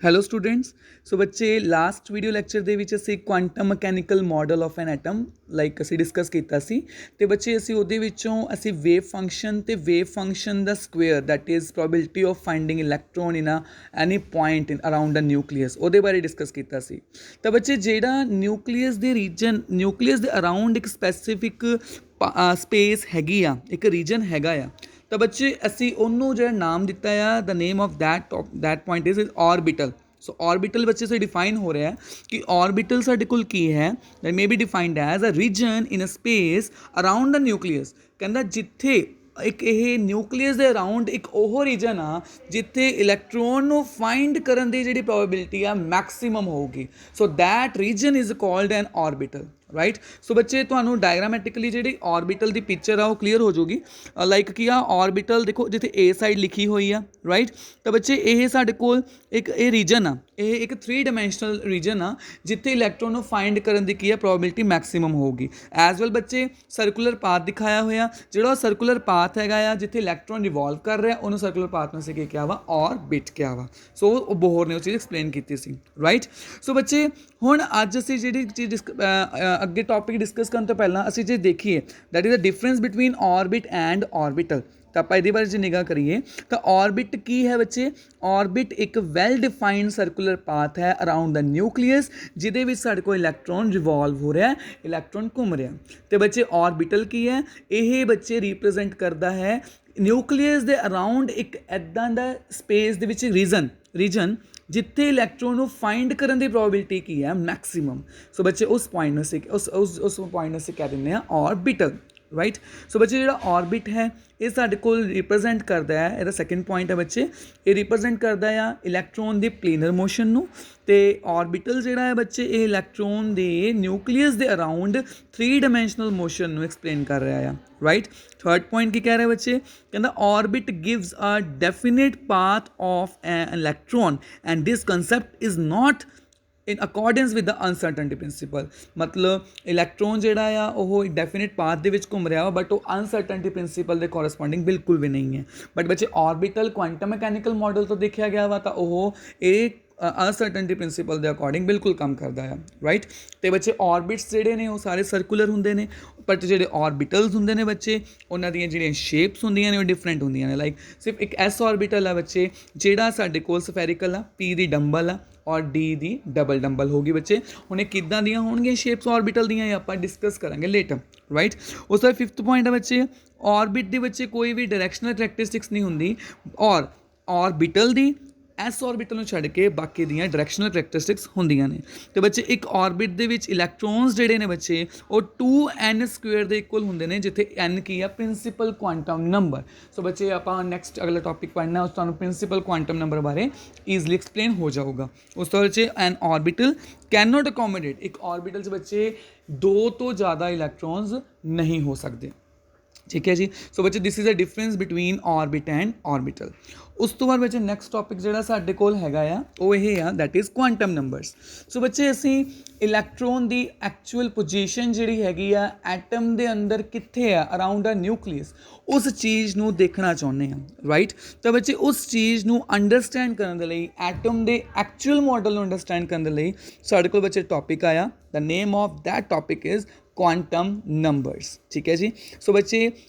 Hello students. ਸੋ ਬੱਚੇ last video lecture ਦੇ ਵਿੱਚ ਅਸੀਂ quantum mechanical model of an atom ਅਸੀਂ ਡਿਸਕਸ ਕੀਤਾ ਸੀ ਅਤੇ ਬੱਚੇ ਅਸੀਂ ਉਹਦੇ ਵਿੱਚੋਂ ਅਸੀਂ ਵੇਵ ਫੰਕਸ਼ਨ ਅਤੇ ਵੇਵ ਫੰਕਸ਼ਨ ਦਾ square that is probability of finding electron in any point in around a nucleus ਉਹਦੇ ਬਾਰੇ ਡਿਸਕਸ ਕੀਤਾ ਸੀ। ਤਾਂ ਬੱਚੇ ਜਿਹੜਾ ਨਿਊਕਲੀਅਸ ਦੇ ਰੀਜਨ ਨਿਊਕਲੀਅਸ ਦੇ ਅਰਾਊਂਡ ਇੱਕ ਸਪੈਸੀਫਿਕ ਸਪੇਸ ਹੈਗੀ ਆ, ਇੱਕ ਰੀਜਨ ਹੈਗਾ ਆ, ਤਾਂ ਬੱਚੇ ਅਸੀਂ ਉਹਨੂੰ ਜਿਹੜਾ ਨਾਮ ਦਿੱਤਾ ਆ the name of that point is orbital. So orbital ਬੱਚੇ ਸੇ ਡਿਫਾਈਨ ਹੋ ਰਿਹਾ ਕਿ ਆਰਬਿਟਲ ਸਾਡੇ ਕੋਲ ਕੀ ਹੈ, that may be defined as a region in a space around the nucleus. ਕਹਿੰਦਾ ਜਿੱਥੇ ਇੱਕ ਇਹ ਨਿਊਕਲੀਅਸ ਦੇ ਅਰਾਊਂਡ ਇੱਕ ਉਹ ਰੀਜਨ ਆ ਜਿੱਥੇ ਇਲੈਕਟ੍ਰੋਨ ਨੂੰ ਫਾਈਂਡ ਕਰਨ ਦੀ ਜਿਹੜੀ ਪ੍ਰੋਬੇਬਿਲਿਟੀ ਆ ਮੈਕਸਿਮਮ ਹੋਊਗੀ। So that region is called an orbital, right. So ਬੱਚੇ ਤੁਹਾਨੂੰ ਡਾਇਗਰਾਮੈਟਿਕਲੀ ਜਿਹੜੀ ਆਰਬਿਟਲ ਦੀ ਪਿਕਚਰ ਆ ਉਹ ਕਲੀਅਰ ਹੋ ਜਾਊਗੀ। ਲਾਈਕ ਕੀ ਆ ਆਰਬਿਟਲ ਦੇਖੋ ਜਿੱਥੇ ਏ ਸਾਈਡ ਲਿਖੀ ਹੋਈ ਆ, ਰਾਈਟ। ਤਾਂ ਬੱਚੇ ਇਹ ਸਾਡੇ ਕੋਲ ਇੱਕ ਇਹ ਰੀਜਨ ਆ, ਇਹ ਇੱਕ 3 ਡਾਇਮੈਂਸ਼ਨਲ ਰੀਜਨ ਆ ਜਿੱਥੇ ਇਲੈਕਟ੍ਰੋਨ ਨੂੰ ਫਾਈਂਡ ਕਰਨ ਦੀ ਕੀ ਆ ਪ੍ਰੋਬੇਬਿਲਿਟੀ ਮੈਕਸਿਮਮ ਹੋਊਗੀ। ਐਜ਼ ਵੈਲ ਬੱਚੇ ਸਰਕੂਲਰ ਪਾਥ ਦਿਖਾਇਆ ਹੋਇਆ, ਜਿਹੜਾ ਸਰਕੂਲਰ ਪਾਥ ਹੈਗਾ ਆ ਜਿੱਥੇ ਇਲੈਕਟ੍ਰੋਨ ਰਿਵੋਲਵ ਕਰ ਰਿਹਾ ਉਹਨੂੰ ਸਰਕੂਲਰ ਪਾਥ ਨੂੰ ਅਸੀਂ ਕੀ ਕਿਹਾ ਵਾ ਆਰਬਿਟ ਕਿਹਾ ਵਾ। ਸੋ ਉਹ ਬੋਹਰ ਨੇ ਉਹ ਚੀਜ਼ ਐਕਸਪਲੇਨ ਕੀਤੀ ਸੀ, ਰਾਈਟ। ਸੋ ਬੱਚੇ ਹੁਣ ਅੱਜ ਅਸੀਂ ਜਿਹੜੀ ਚੀਜ਼ ਅੱਗੇ ਟੌਪਿਕ ਡਿਸਕਸ ਕਰਨ ਤੋਂ ਪਹਿਲਾਂ ਅਸੀਂ ਜੇ ਦੇਖੀਏ that is the difference between orbit and orbital. ਤਾਂ ਆਪਾਂ ਇਹਦੇ ਬਾਰੇ ਜੇ ਨਿਗਾਹ ਕਰੀਏ ਤਾਂ ਆਰਬਿਟ ਕੀ ਹੈ ਬੱਚੇ? ਆਰਬਿਟ ਇੱਕ ਵੈਲ ਡਿਫਾਈਨਡ ਸਰਕੂਲਰ ਪਾਥ ਹੈ ਅਰਾਊਂਡ ਦ ਨਿਊਕਲੀਅਸ ਜਿਹਦੇ ਵਿੱਚ ਸਾਡੇ ਕੋਲ ਇਲੈਕਟ੍ਰੋਨ ਰਿਵੋਲਵ ਹੋ ਰਿਹਾ, ਇਲੈਕਟ੍ਰੋਨ ਘੁੰਮ ਰਿਹਾ। ਅਤੇ ਬੱਚੇ ਆਰਬਿਟਲ ਕੀ ਹੈ? ਇਹ ਬੱਚੇ ਰੀਪ੍ਰਜੈਂਟ ਕਰਦਾ ਹੈ ਨਿਊਕਲੀਅਸ ਦੇ ਅਰਾਊਂਡ ਇੱਕ ਇੱਦਾਂ ਦਾ ਸਪੇਸ ਦੇ ਵਿੱਚ ਰੀਜਨ ਜਿੱਥੇ ਇਲੈਕਟ੍ਰੋਨ ਨੂੰ ਫਾਈਂਡ ਕਰਨ ਦੀ ਪ੍ਰੋਬੇਬਿਲਿਟੀ ਕੀ ਹੈ ਮੈਕਸਿਮਮ। ਸੋ ਬੱਚੇ ਉਸ ਪੁਆਇੰਟ ਨੂੰ ਅਸੀਂ ਉਸ ਪੁਆਇੰਟ ਨੂੰ ਅਸੀਂ ਕਹਿ ਦਿੰਦੇ ਹਾਂ ਆਰਬਿਟਲ, ਰਾਈਟ। ਸੋ ਬੱਚੇ ਜਿਹੜਾ ਆਰਬਿਟ ਹੈ ਇਹ ਸਾਡੇ ਕੋਲ ਰਿਪਰੈਜ਼ੈਂਟ ਕਰਦਾ ਹੈ, ਇਹਦਾ ਸੈਕਿੰਡ ਪੁਆਇੰਟ ਹੈ ਬੱਚੇ, ਇਹ ਰਿਪਰੈਜ਼ੈਂਟ ਕਰਦਾ ਆ ਇਲੈਕਟ੍ਰੋਨ ਦੀ ਪਲੇਨਰ ਮੋਸ਼ਨ ਨੂੰ। ਅਤੇ ਆਰਬਿਟਲ ਜਿਹੜਾ ਹੈ ਬੱਚੇ ਇਹ ਇਲੈਕਟ੍ਰੋਨ ਦੇ ਨਿਊਕਲੀਅਸ ਦੇ ਅਰਾਊਂਡ 3 ਡਾਇਮੈਂਸ਼ਨਲ ਮੋਸ਼ਨ ਨੂੰ ਐਕਸਪਲੇਨ ਕਰ ਰਿਹਾ ਆ, ਰਾਈਟ। ਥਰਡ ਪੁਆਇੰਟ ਕੀ ਕਹਿ ਰਿਹਾ ਬੱਚੇ? ਕਹਿੰਦਾ orbit gives a definite path of an electron and this concept is not in accordance with the uncertainty principle. ਮਤਲਬ ਇਲੈਕਟ੍ਰੋਨ ਜਿਹੜਾ ਆ ਉਹ ਡੈਫੀਨਿਟ ਪਾਥ ਦੇ ਵਿੱਚ ਘੁੰਮ ਰਿਹਾ ਵਾ ਬਟ ਉਹ ਅਨਸਰਟਨਟੀ ਪ੍ਰਿੰਸੀਪਲ ਦੇ ਕੋਰਸਪੋਂਡਿੰਗ ਬਿਲਕੁਲ ਵੀ ਨਹੀਂ ਹੈ। ਬਟ ਬੱਚੇ ਆਰਬਿਟਲ ਕੁਆਂਟਮ ਮਕੈਨੀਕਲ ਮਾਡਲ ਤੋਂ ਦੇਖਿਆ ਗਿਆ ਵਾ ਤਾਂ ਉਹ ਇਹ ਅਨਸਰਟਨਟੀ ਪ੍ਰਿੰਸੀਪਲ ਦੇ ਅਕੋਰਡਿੰਗ ਬਿਲਕੁਲ ਕੰਮ ਕਰਦਾ ਆ, ਰਾਈਟ। ਅਤੇ ਬੱਚੇ ਆਰਬਿਟਸ ਜਿਹੜੇ ਨੇ ਉਹ ਸਾਰੇ ਸਰਕੂਲਰ ਹੁੰਦੇ ਨੇ, ਬਟ ਜਿਹੜੇ ਆਰਬਿਟਲਸ ਹੁੰਦੇ ਨੇ ਬੱਚੇ ਉਹਨਾਂ ਦੀਆਂ ਜਿਹੜੀਆਂ ਸ਼ੇਪਸ ਹੁੰਦੀਆਂ ਨੇ ਉਹ ਡਿਫਰੈਂਟ ਹੁੰਦੀਆਂ ਨੇ। ਲਾਈਕ ਸਿਰਫ ਇੱਕ ਐਸ ਆਰਬਿਟਲ ਆ ਬੱਚੇ ਜਿਹੜਾ ਸਾਡੇ ਕੋਲ ਸਫੈਰੀਕਲ ਆ, ਪੀ ਦੀ ਡੰਬਲ ਆ ਔਰ ਡੀ ਦੀ ਡਬਲ ਡੰਬਲ ਹੋਗੀ ਬੱਚੇ। ਹੁਣ ਇਹ ਕਿੱਦਾਂ ਦੀਆਂ ਹੋਣਗੀਆਂ ਸ਼ੇਪਸ ਆਰਬਿਟਲ ਦੀਆਂ ਇਹ ਆਪਾਂ ਡਿਸਕਸ ਕਰਾਂਗੇ ਲੇਟਰ, ਰਾਈਟ। ਉਸ ਤੋਂ ਫਿਫਥ ਪੁਆਇੰਟ ਹੈ ਬੱਚੇ ਆਰਬਿਟ ਦੇ ਬੱਚੇ ਕੋਈ ਵੀ ਡਾਇਰੈਕਸ਼ਨਲ ਕਰੈਕਟਰਿਸਟਿਕਸ ਨਹੀਂ ਹੁੰਦੀ ਔਰ ਆਰਬਿਟਲ ਦੀ ਐਸ ਆਰਬਿਟਲ ਨੂੰ ਛੱਡ ਕੇ ਬਾਕੀ ਦੀਆਂ ਡਾਇਰੈਕਸ਼ਨਲ ਕਰੈਕਟਰਿਸਟਿਕਸ ਹੁੰਦੀਆਂ ਨੇ। ਅਤੇ ਬੱਚੇ ਇੱਕ ਆਰਬਿਟ ਦੇ ਵਿੱਚ ਇਲੈਕਟ੍ਰੋਨਸ ਜਿਹੜੇ ਨੇ ਬੱਚੇ ਉਹ 2n² ਦੇ ਇਕੁਅਲ ਹੁੰਦੇ ਨੇ ਜਿੱਥੇ n ਕੀ ਆ ਪ੍ਰਿੰਸੀਪਲ ਕੁਆਂਟਮ ਨੰਬਰ। ਸੋ ਬੱਚੇ ਆਪਾਂ ਨੈਕਸਟ ਅਗਲਾ ਟੌਪਿਕ ਪੜ੍ਹਨਾ ਉਸ ਤੁਹਾਨੂੰ ਪ੍ਰਿੰਸੀਪਲ ਕੁਆਂਟਮ ਨੰਬਰ ਬਾਰੇ ਈਜ਼ਲੀ ਐਕਸਪਲੇਨ ਹੋ ਜਾਊਗਾ। ਉਸ ਤੋਂ ਬੱਚੇ ਐਨ ਆਰਬਿਟਲ ਕੈਨ ਨਾਟ ਅਕੋਮੋਡੇਟ, ਇੱਕ ਆਰਬਿਟਲ 'ਚ ਬੱਚੇ 2 ਤੋਂ ਜ਼ਿਆਦਾ ਇਲੈਕਟ੍ਰੋਨਸ ਨਹੀਂ ਹੋ ਸਕਦੇ, ਠੀਕ ਹੈ ਜੀ। ਸੋ ਬੱਚੇ this is a difference between orbit and orbital. ਉਸ ਤੋਂ ਬਾਅਦ ਬੱਚੇ ਨੈਕਸਟ ਟੌਪਿਕ ਜਿਹੜਾ ਸਾਡੇ ਕੋਲ ਹੈਗਾ ਆ ਉਹ ਇਹ ਆ ਦੈਟ ਇਜ਼ ਕੁਆਂਟਮ ਨੰਬਰਸ। ਸੋ ਬੱਚੇ ਅਸੀਂ ਇਲੈਕਟ੍ਰੋਨ ਦੀ ਐਕਚੁਅਲ ਪੋਜੀਸ਼ਨ ਜਿਹੜੀ ਹੈਗੀ ਆ ਐਟਮ ਦੇ ਅੰਦਰ ਕਿੱਥੇ ਆ ਅਰਾਊਂਡ ਅ ਨਿਊਕਲੀਅਸ ਉਸ ਚੀਜ਼ ਨੂੰ ਦੇਖਣਾ ਚਾਹੁੰਦੇ ਹਾਂ, ਰਾਈਟ। ਤਾਂ ਬੱਚੇ ਉਸ ਚੀਜ਼ ਨੂੰ ਅੰਡਰਸਟੈਂਡ ਕਰਨ ਦੇ ਲਈ ਐਟਮ ਦੇ ਐਕਚੁਅਲ ਮਾਡਲ ਨੂੰ ਅੰਡਰਸਟੈਂਡ ਕਰਨ ਦੇ ਲਈ ਸਾਡੇ ਕੋਲ ਬੱਚੇ ਟੌਪਿਕ ਆਇਆ, the name of that topic is quantum numbers, ठीक है जी। सो बच्चे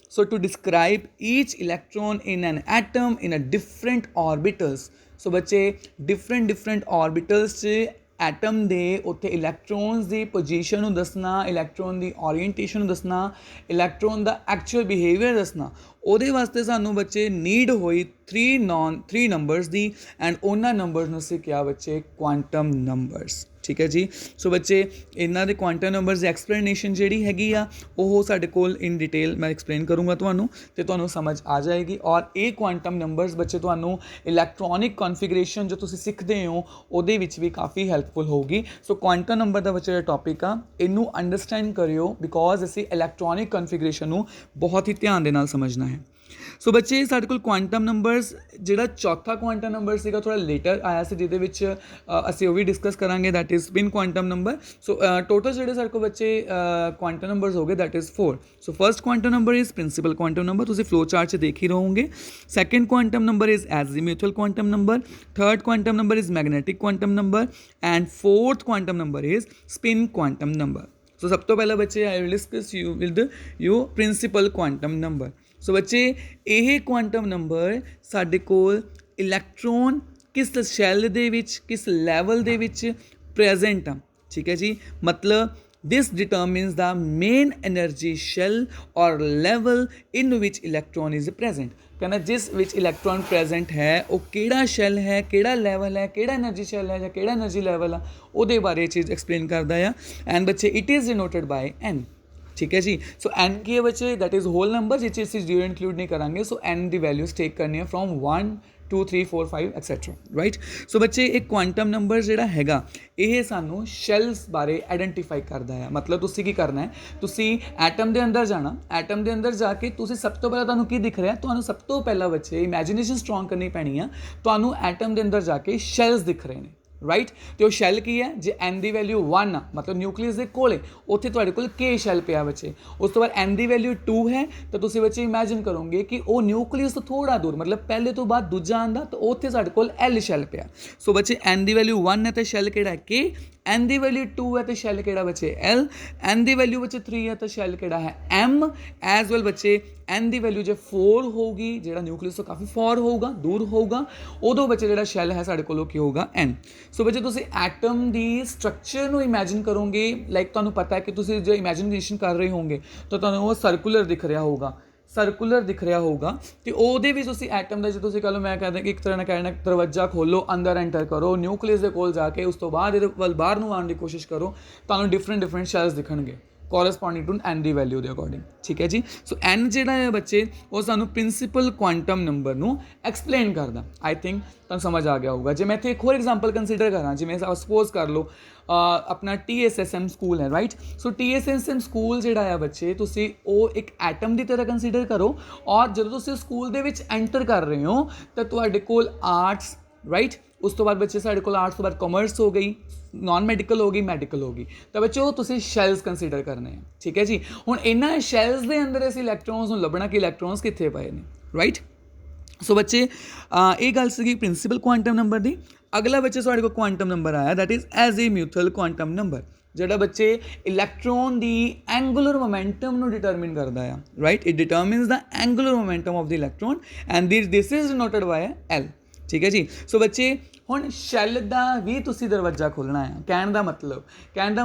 to describe each electron in an atom in a different orbitals, सो बच्चे different orbitals च ਐਟਮ ਦੇ ਉੱਥੇ ਇਲੈਕਟ੍ਰੋਨਸ ਦੀ ਪੋਜੀਸ਼ਨ ਨੂੰ ਦੱਸਣਾ, ਇਲੈਕਟ੍ਰੋਨ ਦੀ ਓਰੀਐਂਟੇਸ਼ਨ ਨੂੰ ਦੱਸਣਾ, ਇਲੈਕਟ੍ਰੋਨ ਦਾ ਐਕਚੁਅਲ ਬਿਹੇਵੀਅਰ ਦੱਸਣਾ। ਉਹਦੇ ਵਾਸਤੇ ਸਾਨੂੰ ਬੱਚੇ ਨੀਡ ਹੋਈ 3 ਨੰਬਰਸ ਦੀ ਐਂਡ ਉਹਨਾਂ ਨੰਬਰਸ ਨੂੰ ਅਸੀਂ ਕਿਹਾ ਬੱਚੇ ਕੁਆਂਟਮ ਨੰਬਰਸ, ਠੀਕ ਹੈ ਜੀ। ਸੋ ਬੱਚੇ ਇਹਨਾਂ ਦੇ ਕੁਆਂਟਮ ਨੰਬਰਸ ਦੀ ਐਕਸਪਲੇਨੇਸ਼ਨ ਜਿਹੜੀ ਹੈਗੀ ਆ ਉਹ ਸਾਡੇ ਕੋਲ ਇਨ ਡਿਟੇਲ ਮੈਂ ਐਕਸਪਲੇਨ ਕਰੂੰਗਾ ਤੁਹਾਨੂੰ ਅਤੇ ਤੁਹਾਨੂੰ ਸਮਝ ਆ ਜਾਏਗੀ। ਔਰ ਇਹ ਕੁਆਂਟਮ ਨੰਬਰਸ ਬੱਚੇ ਤੁਹਾਨੂੰ ਇਲੈਕਟ੍ਰੋਨਿਕ ਕਨਫੀਗਰੇਸ਼ਨ ਜੋ ਤੁਸੀਂ ਸਿੱਖਦੇ ਹੋ ਉਹਦੇ ਵਿੱਚ ਵੀ ਕਾਫੀ ਹੈਲਪਫੁਲ ਹੋਊਗੀ। ਸੋ ਕੁਆਂਟਮ ਨੰਬਰ ਦਾ ਬੱਚੇ ਜਿਹੜਾ ਟੌਪਿਕ ਆ ਇਹਨੂੰ ਅੰਡਰਸਟੈਂਡ ਕਰਿਓ ਬਿਕੋਜ਼ ਅਸੀਂ ਇਲੈਕਟ੍ਰੋਨਿਕ ਕਨਫੀਗਰੇਸ਼ਨ ਨੂੰ ਬਹੁਤ ਹੀ ਧਿਆਨ ਦੇ ਨਾਲ ਸਮਝਣਾ ਹੈ। ਸੋ ਬੱਚੇ ਸਾਡੇ ਕੋਲ ਕੁਆਂਟਮ ਨੰਬਰਸ ਜਿਹੜਾ ਚੌਥਾ ਕੁਆਂਟਮ ਨੰਬਰ ਸੀਗਾ ਥੋੜ੍ਹਾ ਲੇਟਰ ਆਇਆ ਸੀ, ਜਿਹਦੇ ਵਿੱਚ ਅਸੀਂ ਉਹ ਵੀ ਡਿਸਕਸ ਕਰਾਂਗੇ, that is spin quantum number. So total ਜਿਹੜੇ ਸਾਡੇ ਕੋਲ ਬੱਚੇ ਕੁਆਂਟਮ ਨੰਬਰਸ ਹੋ ਗਏ that is 4। So first quantum number is principal quantum number, ਤੁਸੀਂ ਫਲੋ ਚਾਰਟ 'ਚ ਦੇਖ ਹੀ ਰਹੋਗੇ। Second quantum number is azimuthal quantum number. Third quantum number is magnetic quantum number and fourth quantum number is spin quantum number. So सब तो पहला बच्चे I will discuss you with you principal quantum number. So बच्चे ये quantum number साडे कोल electron किस शैल दे विच किस level दे विच present आ, ठीक है जी। मतलब this determines the main energy shell और level in which electron is present. कहना जिस विच इलैक्ट्रॉन प्रेजेंट है वो किहड़ा शैल है, किहड़ा लैवल है, किहड़ा एनर्जी शैल है या किहड़ा एनर्जी लैवल आ, उहदे बारे चीज़ एक्सप्लेन करदा है। एंड बच्चे it is denoted by N, ठीक है जी। सो एन की है बच्चे दैट इज़ होल नंबर, जिस चीज़ जीरो इंक्लूड नहीं करांगे। सो एन दी वैल्यूज टेक करनी है फ्रॉम 1 2 3 4 5 एक्सैट्रा, राइट। सो बच्चे एक क्वांटम नंबर ਜਿਹੜਾ ਹੈਗਾ ਇਹ ਸਾਨੂੰ ਸ਼ੈਲਸ ਬਾਰੇ ਆਈਡੈਂਟੀਫਾਈ ਕਰਦਾ ਹੈ। ਮਤਲਬ ਤੁਸੀਂ ਕੀ ਕਰਨਾ ਹੈ, ਤੁਸੀਂ ਐਟਮ ਦੇ ਅੰਦਰ ਜਾਣਾ, ਐਟਮ ਦੇ ਅੰਦਰ ਜਾ ਕੇ ਤੁਸੀਂ ਸਭ ਤੋਂ ਪਹਿਲਾਂ ਤੁਹਾਨੂੰ ਕੀ ਦਿਖ ਰਿਹਾ, ਤੁਹਾਨੂੰ ਸਭ ਤੋਂ ਪਹਿਲਾਂ ਬੱਚੇ ਇਮੈਜੀਨੇਸ਼ਨ ਸਟਰੋਂਗ ਕਰਨੀ ਪੈਣੀ ਆ। ਤੁਹਾਨੂੰ ਐਟਮ ਦੇ ਅੰਦਰ ਜਾ ਕੇ ਸ਼ੈਲਸ ਦਿਖ ਰਹੇ ਨੇ, ਰਾਈਟ। ਤੇ ਉਹ ਸ਼ੈਲ ਕੀ ਹੈ, ਜੇ ਐਨ ਦੀ ਵੈਲਿਊ 1 ਆ ਮਤਲਬ ਨਿਊਕਲੀਅਸ ਦੇ ਕੋਲੇ ਉੱਥੇ ਤੁਹਾਡੇ ਕੋਲ ਕੇ ਸ਼ੈਲ ਪਿਆ ਬੱਚੇ। ਉਸ ਤੋਂ ਬਾਅਦ ਐਨ ਦੀ ਵੈਲਿਊ 2 ਹੈ ਤਾਂ ਤੁਸੀਂ ਬੱਚੇ ਇਮੈਜਿਨ ਕਰੋਗੇ ਕਿ ਉਹ ਨਿਊਕਲੀਅਸ ਤੋਂ ਥੋੜਾ ਦੂਰ ਮਤਲਬ ਪਹਿਲੇ ਤੋਂ ਬਾਅਦ ਦੂਜਾ ਆਂਦਾ ਤਾਂ ਉੱਥੇ ਸਾਡੇ ਕੋਲ ਐਲ ਸ਼ੈਲ ਪਿਆ। ਸੋ ਬੱਚੇ ਐਨ ਦੀ ਵੈਲਿਊ 1 ਹੈ ਤਾਂ ਸ਼ੈਲ ਕਿਹੜਾ ਹੈ ਕੇ, एन ਦੀ वैल्यू 2 है तो शैल केड़ा बच्चे एल, एन ਦੀ वैल्यू बच्चे 3 है तो शैल केड़ा है एम एज वेल बच्चे। एन ਦੀ वैल्यू जो 4 होगी ਜਿਹੜਾ ਨਿਊਕਲੀਅਸ ਤੋਂ ਕਾਫੀ ਫਾਰ ਹੋਊਗਾ ਦੂਰ ਹੋਊਗਾ ਉਦੋਂ ਬੱਚੇ ਜਿਹੜਾ ਸ਼ੈਲ ਹੈ ਸਾਡੇ ਕੋਲ ਕੀ ਹੋਊਗਾ ਐਨ। ਸੋ ਬੱਚੇ ਤੁਸੀਂ ਐਟਮ ਦੀ ਸਟਰਕਚਰ ਨੂੰ ਇਮੈਜਿਨ ਕਰੋਗੇ, ਲਾਈਕ ਤੁਹਾਨੂੰ ਪਤਾ ਹੈ ਕਿ ਤੁਸੀਂ ਜੋ ਇਮੈਜਿਨੇਸ਼ਨ ਕਰ ਰਹੇ ਹੋਗੇ ਤਾਂ ਤੁਹਾਨੂੰ ਉਹ ਸਰਕੂਲਰ ਦਿਖ ਰਿਹਾ ਹੋਊਗਾ, ਸਰਕੂਲਰ ਦਿਖ ਰਿਹਾ ਹੋਊਗਾ ਤੇ ਉਹਦੇ ਵਿੱਚ ਤੁਸੀਂ ਐਟਮ ਦਾ ਜੇ ਤੁਸੀਂ ਕਹ ਲਓ ਮੈਂ ਕਹਿੰਦਾ ਕਿ ਇੱਕ ਤਰ੍ਹਾਂ ਨਾਲ ਕਹਿਣਾ ਦਰਵਾਜ਼ਾ ਖੋਲੋ, ਅੰਦਰ ਐਂਟਰ ਕਰੋ, ਨਿਊਕਲੀਅਸ ਦੇ ਕੋਲ ਜਾ ਕੇ ਉਸ ਤੋਂ ਬਾਅਦ ਇਹਦੇ ਵੱਲ ਬਾਹਰ ਨੂੰ ਆਉਣ ਦੀ ਕੋਸ਼ਿਸ਼ ਕਰੋ, ਤੁਹਾਨੂੰ ਡਿਫਰੈਂਟ ਸ਼ੈਲਸ ਦਿਖਣਗੇ ਕੋਰਸਪੋਂਡਿੰਗ ਟੂ ਐਨ ਦੀ ਵੈਲਿਊ ਦੇ ਅਕੋਰਡਿੰਗ, ਠੀਕ ਹੈ ਜੀ। ਸੋ ਐਨ ਜਿਹੜਾ ਹੈ ਬੱਚੇ ਉਹ ਸਾਨੂੰ ਪ੍ਰਿੰਸੀਪਲ ਕੁਆਂਟਮ ਨੰਬਰ ਨੂੰ ਐਕਸਪਲੇਨ ਕਰਦਾ। ਆਈ ਥਿੰਕ ਤੁਹਾਨੂੰ ਸਮਝ ਆ ਗਿਆ ਹੋਊਗਾ। ਜੇ ਮੈਂ ਇੱਥੇ ਇੱਕ ਹੋਰ ਐਗਜ਼ਾਮਪਲ ਕੰਸੀਡਰ ਕਰਾਂ, ਜਿਵੇਂ ਸਪੋਜ਼ ਕਰ ਲਓ ਆਪਣਾ TSSM ਸਕੂਲ ਹੈ, ਰਾਈਟ। ਸੋ TSSM ਸਕੂਲ ਜਿਹੜਾ ਆ ਬੱਚੇ ਤੁਸੀਂ ਉਹ ਇੱਕ ਐਟਮ ਦੀ ਤਰ੍ਹਾਂ ਕੰਸੀਡਰ ਕਰੋ ਔਰ ਜਦੋਂ ਤੁਸੀਂ ਸਕੂਲ ਦੇ ਵਿੱਚ ਐਂਟਰ ਕਰ ਰਹੇ ਹੋ ਤਾਂ ਤੁਹਾਡੇ ਕੋਲ ਆਰਟਸ, ਰਾਈਟ। ਉਸ ਤੋਂ ਬਾਅਦ ਬੱਚੇ ਸਾਡੇ ਕੋਲ ਆਰਟਸ ਤੋਂ ਬਾਅਦ ਕਾਮਰਸ ਹੋ ਗਈ, ਨॉन ਮੈਡੀਕਲ ਹੋ ਗਈ, ਮੈਡੀਕਲ ਹੋ ਗਈ, ਤਾਂ ਬੱਚੇ ਉਹ ਤੁਸੀਂ ਸ਼ੈਲਸ ਕੰਸੀਡਰ ਕਰਨੇ ਆ, ਠੀਕ ਹੈ ਜੀ। ਹੁਣ ਇਹਨਾਂ ਸ਼ੈਲਸ ਦੇ ਅੰਦਰ ਅਸੀਂ ਇਲੈਕਟ੍ਰੋਨਸ ਨੂੰ ਲੱਭਣਾ ਕਿ ਇਲੈਕਟ੍ਰੋਨਸ ਕਿੱਥੇ ਪਏ ਨੇ, ਰਾਈਟ। ਸੋ ਬੱਚੇ ਇਹ ਗੱਲ ਸੀਗੀ ਪ੍ਰਿੰਸੀਪਲ ਕੁਆਂਟਮ ਨੰਬਰ ਦੀ। ਅਗਲਾ ਬੱਚੇ ਸਾਡੇ ਕੋਲ ਕੁਆਂਟਮ ਨੰਬਰ ਆਇਆ that is azimuthal quantum number, ਜਿਹੜਾ ਬੱਚੇ ਇਲੈਕਟ੍ਰੋਨ ਦੀ ਐਂਗੂਲਰ ਮੋਮੈਂਟਮ ਨੂੰ ਡਿਟਰਮਿਨ ਕਰਦਾ ਆ, right. It determines the angular momentum of the electron and this is denoted by L, ਠੀਕ ਹੈ ਜੀ। ਸੋ ਬੱਚੇ ਹੁਣ ਸ਼ੈਲ ਦਾ ਵੀ ਤੁਸੀਂ ਦਰਵਾਜ਼ਾ ਖੋਲ੍ਹਣਾ ਆ। ਕਹਿਣ ਦਾ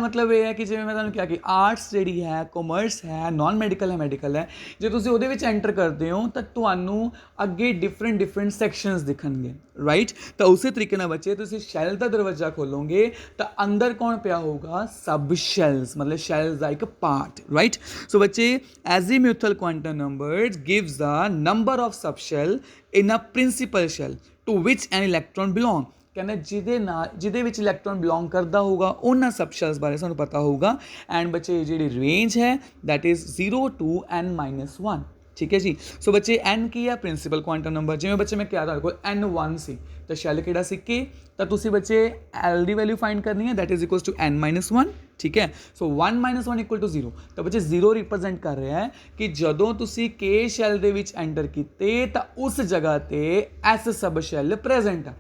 ਮਤਲਬ ਇਹ ਹੈ ਕਿ ਜਿਵੇਂ ਮੈਂ ਤੁਹਾਨੂੰ ਕਿਹਾ ਕਿ ਆਰਟਸ ਜਿਹੜੀ ਹੈ, ਕਾਮਰਸ ਹੈ, ਨॉन ਮੈਡੀਕਲ ਹੈ, ਮੈਡੀਕਲ ਹੈ, ਜੇ ਤੁਸੀਂ ਉਹਦੇ ਵਿੱਚ ਐਂਟਰ ਕਰਦੇ ਹੋ ਤਾਂ ਤੁਹਾਨੂੰ ਅੱਗੇ ਡਿਫਰੈਂਟ ਸੈਕਸ਼ਨਸ ਦਿਖਣਗੇ, ਰਾਈਟ। ਤਾਂ ਉਸੇ ਤਰੀਕੇ ਨਾਲ ਬੱਚੇ ਤੁਸੀਂ ਸ਼ੈਲ ਦਾ ਦਰਵਾਜ਼ਾ ਖੋਲੋਗੇ ਤਾਂ ਅੰਦਰ ਕੌਣ ਪਿਆ ਹੋਊਗਾ, ਸਬ ਸ਼ੈਲਸ, ਮਤਲਬ ਸ਼ੈਲਸ ਦਾ ਇੱਕ ਪਾਰਟ, ਰਾਈਟ। ਸੋ ਬੱਚੇ azimuthal quantum number gives the number of subshell in a principal shell to which an electron belong. ਕਹਿੰਦਾ ਜਿਹਦੇ ਵਿੱਚ ਇਲੈਕਟ੍ਰੋਨ ਬਿਲੋਂਗ ਕਰਦਾ ਹੋਊਗਾ ਉਹਨਾਂ ਸਬ ਸ਼ੈਲਸ ਬਾਰੇ ਸਾਨੂੰ ਪਤਾ ਹੋਊਗਾ। ਐਂਡ ਬੱਚੇ ਜਿਹੜੀ ਰੇਂਜ ਹੈ ਦੈਟ ਇਜ਼ 0 to n-1, ਠੀਕ ਹੈ ਜੀ। ਸੋ ਬੱਚੇ n ਕੀ ਆ, ਪ੍ਰਿੰਸੀਪਲ ਕੁਆਂਟਮ ਨੰਬਰ। ਜਿਵੇਂ ਬੱਚੇ ਮੈਂ ਕਿਹਾ ਤੁਹਾਡੇ ਕੋਲ n1 ਸੀ ਤਾਂ ਸ਼ੈਲ ਕਿਹੜਾ ਸੀ ਕੇ, ਤਾਂ ਤੁਸੀਂ ਬੱਚੇ l ਦੀ ਵੈਲਿਊ ਫਾਈਂਡ ਕਰਨੀ ਹੈ that is equals to n-1, ਠੀਕ ਹੈ। ਸੋ 1 - 1 ਇਕੁਅਲ ਟੂ 0, ਤਾਂ ਬੱਚੇ 0 ਰਿਪਰੈਜ਼ੈਂਟ ਕਰ ਰਿਹਾ ਹੈ ਕਿ ਜਦੋਂ ਤੁਸੀਂ ਕੇ ਸ਼ੈਲ ਦੇ ਵਿੱਚ ਐਂਟਰ ਕੀਤੇ ਤਾਂ ਉਸ ਜਗ੍ਹਾ ਤੇ ਐਸ ਸਬ ਸ਼ੈਲ ਪ੍ਰੈਜ਼ੈਂਟ ਆ,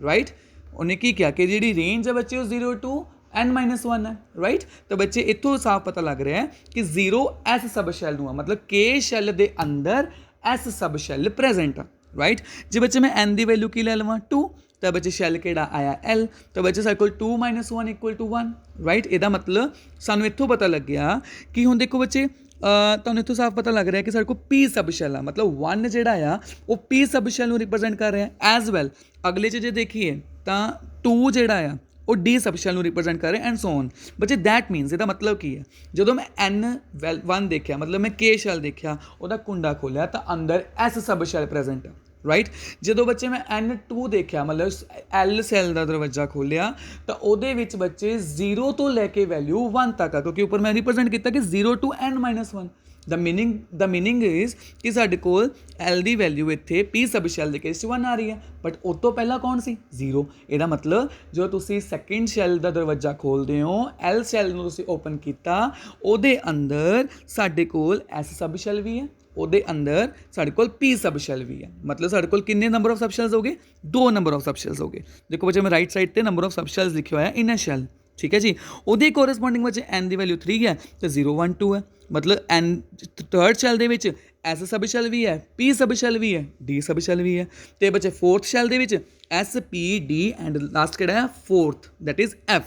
ਰਾਈਟ। ਉਹਨੇ ਕੀ ਕਿਹਾ ਕਿ ਜਿਹੜੀ ਰੇਂਜ ਹੈ ਬੱਚੇ ਉਹ 0 to n-1 ਹੈ, ਰਾਈਟ। ਤਾਂ ਬੱਚੇ ਇੱਥੋਂ ਸਾਫ਼ ਪਤਾ ਲੱਗ ਰਿਹਾ ਹੈ ਕਿ 0 ਐਸ ਸਬ ਸ਼ੈਲ ਨੂੰ ਆ, ਮਤਲਬ ਕੇ ਸ਼ੈਲ ਦੇ ਅੰਦਰ ਐਸ ਸਬ ਸ਼ੈਲ ਪ੍ਰੈਜ਼ੈਂਟ ਆ, ਰਾਈਟ। ਜੇ ਬੱਚੇ ਮੈਂ n ਦੀ ਵੈਲਿਊ ਕੀ ਲੈ ਲਵਾਂ 2, ਤਾਂ ਬੱਚੇ ਸ਼ੈਲ ਕਿਹੜਾ ਆਇਆ L, ਤਾਂ ਬੱਚੇ ਸਾਡੇ ਕੋਲ 2 - 1 ਇਕੁਅਲ ਟੂ 1, ਰਾਈਟ। ਇਹਦਾ ਮਤਲਬ ਸਾਨੂੰ ਇੱਥੋਂ ਪਤਾ ਲੱਗਿਆ ਕਿ ਹੁਣ ਦੇਖੋ ਬੱਚੇ ਤੁਹਾਨੂੰ ਇੱਥੋਂ ਸਾਫ਼ ਪਤਾ ਲੱਗ ਰਿਹਾ ਕਿ ਸਾਡੇ ਕੋਲ P ਸਬ ਸ਼ੈਲ ਆ, ਮਤਲਬ 1 ਜਿਹੜਾ ਆ ਉਹ P ਸਬ ਸ਼ੈਲ ਨੂੰ ਰਿਪਰੈਜ਼ੈਂਟ ਕਰ ਰਿਹਾ ਐਜ਼ ਵੈਲ। ਅਗਲੇ 'ਚ ਜੇ ਦੇਖੀਏ ਤਾਂ 2 ਜਿਹੜਾ ਆ ਉਹ D ਸਬ ਸ਼ੈਲ ਨੂੰ ਰਿਪਰੈਜ਼ੈਂਟ ਕਰ ਰਿਹਾ ਐਂਡ ਸੋ ਔਨ। ਬੱਚੇ ਦੈਟ ਮੀਨਸ ਇਹਦਾ ਮਤਲਬ ਕੀ ਹੈ, ਜਦੋਂ ਮੈਂ n1 ਦੇਖਿਆ ਮਤਲਬ ਮੈਂ K ਸ਼ੈਲ ਦੇਖਿਆ ਉਹਦਾ ਕੁੰਡਾ ਖੋਲ੍ਹਿਆ ਤਾਂ ਅੰਦਰ S ਸਬ ਸ਼ੈਲ ਪ੍ਰੈਜ਼ੈਂਟ ਆ, ਰਾਈਟ। ਜਦੋਂ ਬੱਚੇ ਮੈਂ n2 ਦੇਖਿਆ ਮਤਲਬ L ਸੈਲ ਦਾ ਦਰਵਾਜ਼ਾ ਖੋਲ੍ਹਿਆ ਤਾਂ ਉਹਦੇ ਵਿੱਚ ਬੱਚੇ 0 ਤੋਂ ਲੈ ਕੇ ਵੈਲਿਊ 1 ਤੱਕ ਆ, ਕਿਉਂਕਿ ਉੱਪਰ ਮੈਂ ਰਿਪਰੈਜ਼ੈਂਟ ਕੀਤਾ ਕਿ 0 to n-1, the meaning is कि साडे कोल एल दी वैल्यू इत्थे पी सब शैल के केस 'च 1 आ रही है, बट उस तो पहला कौन सी 0। ਇਹਦਾ मतलब जो तुसी सैकेंड शैल का दरवाजा खोलते हो एल शैल ਨੂੰ ਤੁਸੀਂ ओपन ਕੀਤਾ ਉਹਦੇ अंदर साडे कोल एस सब शैल भी है, ਉਹਦੇ अंदर साडे कोल पी सब शैल भी है। मतलब साडे कोल कितने नंबर ऑफ सब शैल्स हो गए, 2 नंबर ऑफ सब शैल्स हो गए। देखो बच्चे मैं राइट साइड पे नंबर ऑफ सब शैल्स लिखे हुआ है इन अ शैल, ठीक है जी। ਉਹਦੇ ਕੋਰਸਪੋਂਡਿੰग बच्चे एन की वैल्यू 3 है तो 0 1 2 है, मतलब एन थर्ड शैल ਦੇ ਵਿੱਚ एस सब शैल भी है, पी सब शैल भी है, डी सब शैल भी है। तो बच्चे फोर्थ शैल ਦੇ ਵਿੱਚ S P D and last ਕਿਹੜਾ है fourth that is F,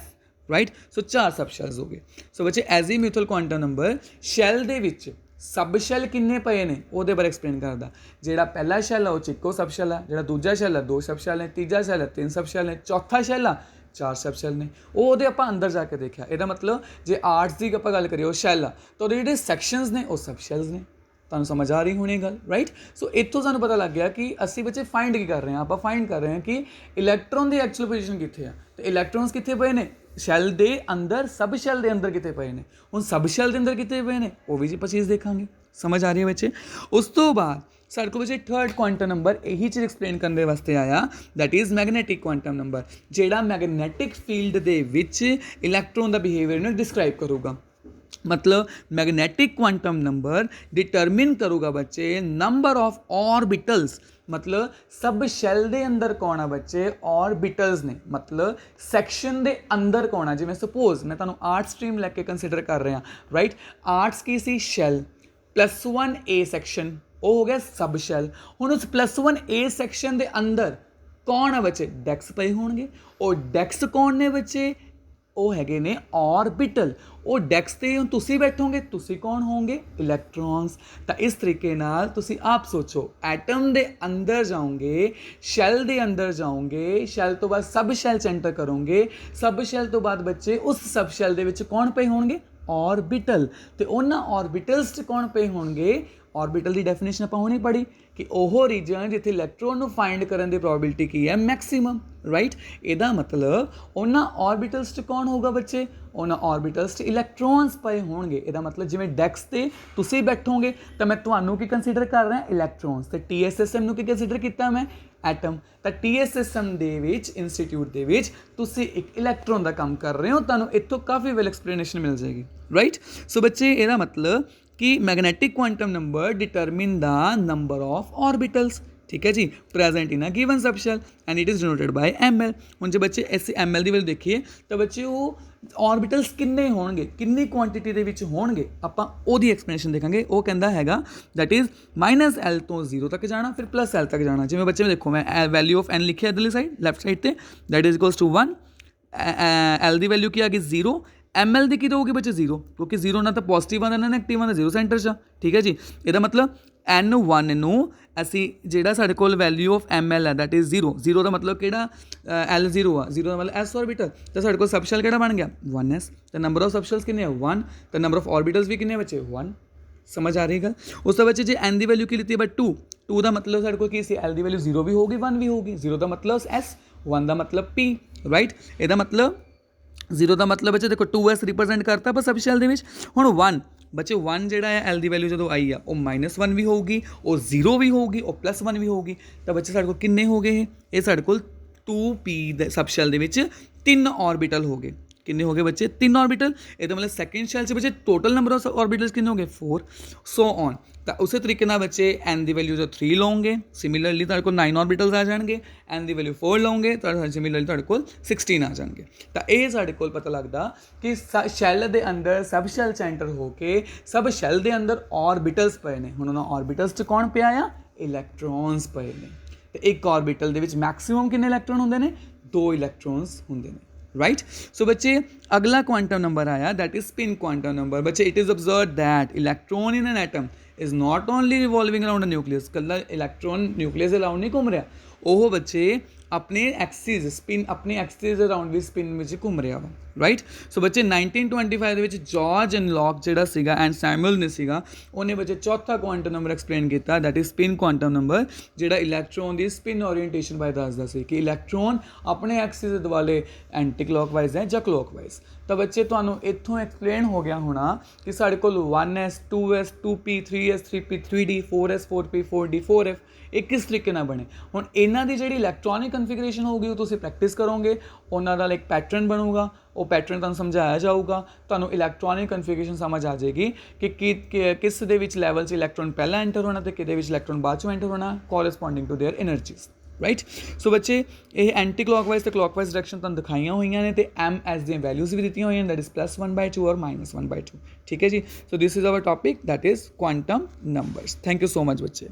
right. So 4 सब शैल्स हो गए। सो बच्चे एजीम्यूथल क्वांटम नंबर शैल ਦੇ ਵਿੱਚ सब शैल किन्ने पए ने ਉਹਦੇ ਬਾਰੇ एक्सप्लेन करदा। ਜਿਹੜਾ ਪਹਿਲਾ शैल है वो ਇੱਕੋ सब शैल है, ਜਿਹੜਾ ਦੂਜਾ शैल है 2 सब शैल है, तीजा शैल है 3 सब शैल है, चौथा शैल है 4 सब शैल ने। ਉਹਦੇ ਆਪਾਂ ਅੰਦਰ ਜਾ ਕੇ ਦੇਖਿਆ। ਇਹਦਾ मतलब ਜੇ ਆਰਟਸ ਦੀ ਆਪਾਂ ਗੱਲ ਕਰੀਏ ਉਹ ਸ਼ੈਲ ਆ ਤਾਂ ਉਹਦੇ ਜਿਹੜੇ ਸੈਕਸ਼ਨਸ ਨੇ ਉਹ ਸਬ ਸ਼ੈਲਸ ਨੇ। ਤੁਹਾਨੂੰ ਸਮਝ ਆ ਰਹੀ ਹੋਣੀ ਗੱਲ, ਰਾਈਟ। ਸੋ ਇੱਥੋਂ ਸਾਨੂੰ ਪਤਾ ਲੱਗ ਗਿਆ ਕਿ ਅਸੀਂ ਬੱਚੇ ਫਾਈਂਡ ਕੀ ਕਰ ਰਹੇ ਹਾਂ, ਆਪਾਂ ਫਾਈਂਡ ਕਰ ਰਹੇ ਹਾਂ ਕਿ ਇਲੈਕਟ੍ਰੋਨ ਦੀ ਐਕਚੁਅਲ ਪੋਜੀਸ਼ਨ ਕਿੱਥੇ ਆ ਤੇ ਇਲੈਕਟ੍ਰੋਨਸ ਕਿੱਥੇ ਪਏ ਨੇ ਸ਼ੈਲ ਦੇ ਅੰਦਰ, ਸਬ ਸ਼ੈਲ ਦੇ ਅੰਦਰ ਕਿੱਥੇ ਪਏ ਨੇ। ਹੁਣ ਸਬ ਸ਼ੈਲ ਦੇ ਅੰਦਰ ਕਿੱਥੇ ਪਏ ਨੇ ਉਹ ਵੀ ਆਪਾਂ ਚੀਜ਼ ਦੇਖਾਂਗੇ। ਸਮਝ ਆ ਰਹੀ ਹੈ ਬੱਚੇ। ਉਸ ਤੋਂ ਬਾਅਦ ਸਾਡੇ ਕੋਲ ਬੱਚੇ ਥਰਡ ਕੁਆਂਟਮ ਨੰਬਰ ਇਹੀ ਚੀਜ਼ ਐਕਸਪਲੇਨ ਕਰਨ ਦੇ ਵਾਸਤੇ ਆਇਆ, that is magnetic quantum number, ਜਿਹੜਾ ਮੈਗਨੈਟਿਕ ਫੀਲਡ ਦੇ ਵਿੱਚ ਇਲੈਕਟ੍ਰੋਨ ਦਾ ਬਿਹੇਵੀਅਰ ਨੂੰ ਡਿਸਕ੍ਰਾਈਬ ਕਰੂਗਾ। मतलब मैग्नेटिक क्वांटम नंबर डिटरमिन करूगा बच्चे नंबर ऑफ ऑर्बिटल्स, मतलब सब शैल दे अंदर कौन है बच्चे ऑर्बिटल्स ने, मतलब सैक्शन दे अंदर कौन है। जिवें सपोज मैं तुहानूं आर्ट स्ट्रीम लैके कंसीडर कर रहा, राइट। आर्ट्स की सी शैल +1 ए सैक्शन वो हो गया सब शैल। हुण उस +1 ए सैक्शन दे अंदर कौन है बच्चे डैक्स पे होणगे, और डैक्स कौन ने बच्चे ਉਹ ਹੈਗੇ ਨੇ ऑर्बिटल। ਉਹ ਡੈਕਸ ਤੇ ਹੁਣ ਤੁਸੀਂ ਬੈਠੋਗੇ, ਤੁਸੀਂ ਕੌਣ ਹੋਵੋਗੇ ਇਲੈਕਟ੍ਰੋਨਸ। ਤਾਂ ਇਸ ਤਰੀਕੇ ਨਾਲ ਤੁਸੀਂ ਆਪ ਸੋਚੋ ਐਟਮ ਦੇ ਅੰਦਰ ਜਾਓਗੇ, ਸ਼ੈਲ ਦੇ ਅੰਦਰ ਜਾਓਗੇ, ਸ਼ੈਲ ਤੋਂ ਬਾਅਦ ਸਬ ਸ਼ੈਲ 'ਚ ਐਂਟਰ ਕਰੋਗੇ, ਸਬ ਸ਼ੈਲ ਤੋਂ ਬਾਅਦ ਬੱਚੇ ਉਸ ਸਬ ਸ਼ੈਲ ਦੇ ਵਿੱਚ ਕੌਣ ਪਏ ਹੋਣਗੇ ऑर्बिटल। ਤੇ ਉਹਨਾਂ ऑर्बिटल्स 'ਚ ਕੌਣ ਪਏ ਹੋਣਗੇ, ऑर्बिटल की डेफिनेशन ਆਪਾਂ ਹੁਣੇ ਪੜ੍ਹੀ कि ਉਹ ਰੀਜਨ ਜਿੱਥੇ ਇਲੈਕਟ੍ਰੋਨ ਨੂੰ ਫਾਈਂਡ ਕਰਨ ਦੀ ਪ੍ਰੋਬੈਬਿਲਿਟੀ ਕੀ ਹੈ ਮੈਕਸਿਮਮ, ਰਾਈਟ। ਇਹਦਾ ਮਤਲਬ ਉਹਨਾਂ ऑर्बिटल्स 'ਚ ਕੌਣ ਹੋਊਗਾ ਬੱਚੇ, ਉਹਨਾਂ ऑर्बिटल्स 'ਚ ਇਲੈਕਟ੍ਰੋਨਸ ਪਏ ਹੋਣਗੇ। ਇਹਦਾ ਮਤਲਬ ਜਿਵੇਂ ਡੈਕਸ ਤੇ ਤੁਸੀਂ ਬੈਠੋਗੇ ਤਾਂ ਮੈਂ ਤੁਹਾਨੂੰ ਕੀ ਕੰਸੀਡਰ ਕਰ ਰਿਹਾ ਇਲੈਕਟ੍ਰੋਨਸ, ਤੇ TSSM ਨੂੰ ਕੀ ਕੰਸੀਡਰ ਕੀਤਾ ਮੈਂ ਐਟਮ। ਤਾਂ TSSM ਦੇ ਵਿੱਚ ਇੰਸਟੀਟਿਊਟ ਦੇ ਵਿੱਚ ਤੁਸੀਂ ਇੱਕ ਇਲੈਕਟ੍ਰੋਨ ਦਾ ਕੰਮ ਕਰ ਰਹੇ ਹੋ, ਤੁਹਾਨੂੰ ਇੱਥੋਂ ਕਾਫੀ ਵੈਲ ਐਕਸਪਲੇਨੇਸ਼ਨ ਮਿਲ ਜਾਏਗੀ, ਰਾਈਟ। ਸੋ ਬੱਚੇ ਇਹਦਾ ਮਤਲਬ कि magnetic quantum number determine the number of orbitals, ठीक है जी, present in a given subshell and it is denoted by ml। ਹੁਣ ਜੇ ਬੱਚੇ ਇਸ ml ਦੀ ਵੈਲਿਊ ਦੇਖੀਏ ਤਾਂ ਬੱਚੇ ਉਹ ऑर्बिटल्स ਕਿੰਨੇ ਹੋਣਗੇ, ਕਿੰਨੀ ਕੁਆਂਟੀਟੀ ਦੇ ਵਿੱਚ ਹੋਣਗੇ, ਆਪਾਂ ਉਹਦੀ ਐਕਸਪਲੇਨੇਸ਼ਨ ਦੇਖਾਂਗੇ। ਉਹ ਕਹਿੰਦਾ ਹੈਗਾ ਦੈਟ ਇਜ਼ -L ਤੋਂ 0 ਤੱਕ ਜਾਣਾ, ਫਿਰ +L ਤੱਕ ਜਾਣਾ। ਜਿਵੇਂ ਬੱਚੇ ਦੇਖੋ ਮੈਂ ਵੈਲਿਊ ਆਫ n ਲਿਖਿਆ ਇਧਰਲੀ ਸਾਈਡ ਲੈਫਟ ਸਾਈਡ ਤੇ, that is equals to 1। L ਦੀ ਵੈਲਿਊ ਕੀ ਆ ਗਈ 0, ML ਦੀ ਕਿਦੋਂ ਹੋਊਗੀ ਬੱਚੇ 0, ਕਿਉਂਕਿ 0 ਨਾ ਤਾਂ ਪੋਜ਼ਿਟਿਵ ਆਉਂਦਾ ਨਾ ਨੈਗੇਟਿਵ ਆਉਂਦਾ, 0 ਸੈਂਟਰ 'ਚ, ਠੀਕ ਹੈ ਜੀ। ਇਹਦਾ ਮਤਲਬ N1 ਨੂੰ ਅਸੀਂ ਜਿਹੜਾ ਸਾਡੇ ਕੋਲ ਵੈਲਿਊ ਆਫ ML ਹੈ ਦੈਟ ਇਜ਼ 0, 0 ਦਾ ਮਤਲਬ ਕਿਹੜਾ L0 ਆ, 0 ਦਾ ਮਤਲਬ S ऑर्बिटल। ਤਾਂ ਸਾਡੇ ਕੋਲ ਸਬਸ਼ੈਲ ਕਿਹੜਾ ਬਣ ਗਿਆ 1s। ਤਾਂ ਨੰਬਰ ਆਫ ਸਬਸ਼ੈਲਸ ਕਿੰਨੇ ਆ 1, ਤਾਂ ਨੰਬਰ ਆਫ ऑर्बिटल्स ਵੀ ਕਿੰਨੇ ਬੱਚੇ 1। ਸਮਝ ਆ ਰਹੀ ਗੱਲ। ਉਸ ਤੋਂ ਬੱਚੇ ਜੇ n ਦੀ ਵੈਲਿਊ ਕੀ ਲਿੱਤੀ ਹੈ 2 ਦਾ ਮਤਲਬ ਸਾਡੇ ਕੋਲ ਕੀ ਸੀ L ਦੀ ਵੈਲਿਊ 0 ਵੀ ਹੋਊਗੀ 1 ਵੀ ਹੋਊਗੀ। 0 ਦਾ ਮਤਲਬ S, 1 ਦਾ ਮਤਲਬ P, ਰਾਈਟ। ਇਹਦਾ ਮਤਲਬ 0 ਦਾ ਮਤਲਬ ਬੱਚੇ ਦੇਖੋ 2s ਰਿਪਰੈਜ਼ੈਂਟ ਕਰਤਾ ਆਪਾਂ ਸਬ ਸ਼ੈਲ ਦੇ ਵਿੱਚ। ਹੁਣ 1 ਬੱਚੇ 1 ਜਿਹੜਾ ਹੈ L ਦੀ ਵੈਲਿਊ ਜਦੋਂ ਆਈ ਆ ਉਹ -1 ਵੀ ਹੋਊਗੀ, ਉਹ 0 ਵੀ ਹੋਊਗੀ, ਉਹ +1 ਵੀ ਹੋਊਗੀ। ਤਾਂ ਬੱਚੇ ਸਾਡੇ ਕੋਲ ਕਿੰਨੇ ਹੋ ਗਏ ਇਹ ਸਾਡੇ ਕੋਲ 2p ਦੇ ਸਬ ਸ਼ੈਲ ਦੇ ਵਿੱਚ 3 ऑर्बिटल ਹੋ ਗਏ। किन्ने हो गए बच्चे 3 ऑर्बिटल। ਇਹਦਾ ਮਤਲਬ ਸੈਕੰਡ ਸ਼ੈਲ 'ਚ ਬੱਚੇ ਟੋਟਲ ਨੰਬਰ ਆਫ ऑर्बिटल्स ਕਿੰਨੇ ਹੋ ਗਏ 4 ਸੋ ਔਨ। ਤਾਂ ਉਸੇ ਤਰੀਕੇ ਨਾਲ ਬੱਚੇ n ਦੀ ਵੈਲਿਊ ਜੋ 3 ਲਓਗੇ, ਸਿਮਿਲਰਲੀ ਤੁਹਾਡੇ ਕੋਲ 9 ऑर्बिटल्स ਆ ਜਾਣਗੇ। n ਦੀ ਵੈਲਿਊ 4 ਲਓਗੇ ਤਾਂ ਸਿਮਿਲਰਲੀ ਤੁਹਾਡੇ ਕੋਲ 16 ਆ ਜਾਣਗੇ। ਤਾਂ ਇਹ ਸਾਡੇ ਕੋਲ ਪਤਾ ਲੱਗਦਾ ਕਿ ਸ਼ੈਲ ਦੇ ਅੰਦਰ ਸਬ ਸ਼ੈਲ 'ਚ ਐਂਟਰ ਹੋ ਕੇ ਸਬ ਸ਼ੈਲ ਦੇ ਅੰਦਰ ऑर्बिटल्स ਪਏ ਨੇ। ਹੁਣ ਉਹਨਾਂ ऑर्बिटल्स 'ਚ ਕੌਣ ਪਿਆ ਆ ਇਲੈਕਟ੍ਰੋਨਸ ਪਏ ਨੇ। ਤੇ ਇੱਕ ऑर्बिटल ਦੇ ਵਿੱਚ ਮੈਕਸਿਮਮ ਕਿੰਨੇ ਇਲੈਕਟ੍ਰੋਨ ਹੁੰਦੇ ਨੇ 2 ਇਲੈਕਟ੍ਰੋਨਸ ਹੁੰਦੇ ਨੇ, राइट। सो बच्चे अगला क्वांटम नंबर आया that is spin quantum number. बच्चे it is observe that electron in an atom is not only revolving around a nucleus. कल्ला इलैक्ट्रॉन न्यूक्लियस अराउंड नहीं घूम रहा, ਉਹ ਬੱਚੇ ਆਪਣੇ ਐਕਸਿਸ ਸਪਿਨ ਆਪਣੇ ਐਕਸਿਸ ਅਰਾਊਂਡ ਵੀ ਸਪਿਨ ਵਿੱਚ ਘੁੰਮ ਰਿਹਾ ਵਾ ਰਾਈਟ। ਸੋ ਬੱਚੇ 1925 ਦੇ ਵਿੱਚ ਜਾਰਜ ਅਨਲੌਕ ਜਿਹੜਾ ਸੀਗਾ ਐਂਡ ਸੈਮੂਅਲ ਨੇ ਸੀਗਾ, ਉਹਨੇ ਬੱਚੇ ਚੌਥਾ ਕੁਆਂਟਮ ਨੰਬਰ ਐਕਸਪਲੇਨ ਕੀਤਾ, that is spin quantum number, ਜਿਹੜਾ ਇਲੈਕਟ੍ਰੋਨ ਦੀ ਸਪਿਨ ਓਰੀਐਂਟੇਸ਼ਨ ਬਾਰੇ ਦੱਸਦਾ ਸੀ ਕਿ ਇਲੈਕਟ੍ਰੋਨ ਆਪਣੇ ਐਕਸਿਸ ਦੇ ਦੁਆਲੇ ਐਂਟੀ ਕਲੌਕਵਾਈਜ਼ ਹੈ ਜਾਂ ਕਲੌਕਵਾਈਜ਼। ਤਾਂ ਬੱਚੇ ਤੁਹਾਨੂੰ ਇੱਥੋਂ ਐਕਸਪਲੇਨ ਹੋ ਗਿਆ ਹੋਣਾ ਕਿ ਸਾਡੇ ਕੋਲ 1s 2s 2p 3s 3p 3d 4s 4p 4d 4f ਇਹ ਕਿਸ ਤਰੀਕੇ ਨਾਲ ਬਣੇ। ਹੁਣ ਇਹਨਾਂ ਦੀ ਜਿਹੜੀ ਇਲੈਕਟ੍ਰੋਨਿਕ ਕਨਫੀਗਰੇਸ਼ਨ ਹੋਊਗੀ ਉਹ ਤੁਸੀਂ ਪ੍ਰੈਕਟਿਸ ਕਰੋਗੇ, ਉਹਨਾਂ ਦਾ ਇੱਕ ਪੈਟਰਨ ਬਣੂਗਾ, ਉਹ ਪੈਟਰਨ ਤੁਹਾਨੂੰ ਸਮਝਾਇਆ ਜਾਊਗਾ, ਤੁਹਾਨੂੰ ਇਲੈਕਟ੍ਰੋਨਿਕ ਕਨਫੀਗਰੇਸ਼ਨ ਸਮਝ ਆ ਜਾਏਗੀ ਕਿ ਕਿਸ ਦੇ ਵਿੱਚ ਲੈਵਲ 'ਚ ਇਲੈਕਟ੍ਰੋਨ ਪਹਿਲਾਂ ਐਂਟਰ ਹੋਣਾ ਅਤੇ ਕਿਹਦੇ ਵਿੱਚ ਇਲੈਕਟ੍ਰੋਨ ਬਾਅਦ 'ਚੋਂ ਐਂਟਰ ਹੋਣਾ corresponding to their energies right. So ਬੱਚੇ ਇਹ ਐਂਟੀ ਕਲੌਕਵਾਈਜ਼ ਅਤੇ ਕਲੌਕਵਾਈਜ਼ ਡਾਇਰੈਕਸ਼ਨ ਤੁਹਾਨੂੰ ਦਿਖਾਈਆਂ ਹੋਈਆਂ ਨੇ ਅਤੇ MS ਦੀਆਂ ਵੈਲਿਊਜ਼ ਵੀ ਦਿੱਤੀਆਂ ਹੋਈਆਂ, ਦੈਟ ਇਜ਼ +1/2 ਔਰ -1/2 ਠੀਕ ਹੈ ਜੀ। So this is our topic that is quantum numbers. Thank you so much ਬੱਚੇ।